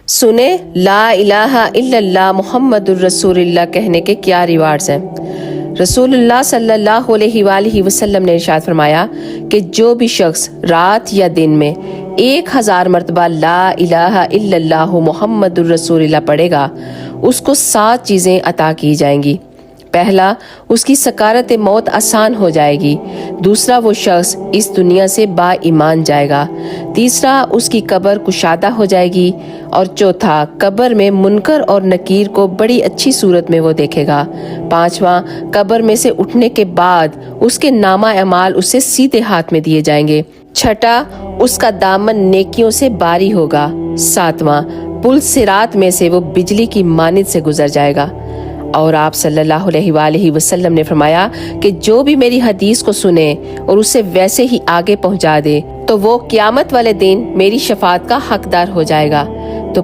سنیں لا الہ الا اللہ محمد الرسول اللہ کہنے کے کیا ریوارڈز ہیں۔ رسول اللہ صلی اللہ علیہ وآلہ وسلم نے ارشاد فرمایا کہ جو بھی شخص رات یا دن میں 1000 مرتبہ لا الہ الا اللہ محمد الرسول اللہ پڑھے گا، اس کو 7 چیزیں عطا کی جائیں گی۔ پہلا، اس کی سکارت موت آسان ہو جائے گی۔ دوسرا، وہ شخص اس دنیا سے با ایمان جائے گا۔ تیسرا، اس کی قبر کشادہ ہو جائے گی۔ اور چوتھا، قبر میں منکر اور نکیر کو بڑی اچھی صورت میں وہ دیکھے گا۔ پانچواں، قبر میں سے اٹھنے کے بعد اس کے نامہ اعمال اسے سیدھے ہاتھ میں دیے جائیں گے۔ چھٹا، اس کا دامن نیکیوں سے باری ہوگا۔ ساتواں، پل صراط میں سے وہ بجلی کی مانند سے گزر جائے گا۔ اور آپ صلی اللہ علیہ وآلہ وسلم نے فرمایا کہ جو بھی میری حدیث کو سنے اور اسے ویسے ہی آگے پہنچا دے تو وہ قیامت والے دن میری شفاعت کا حقدار ہو جائے گا۔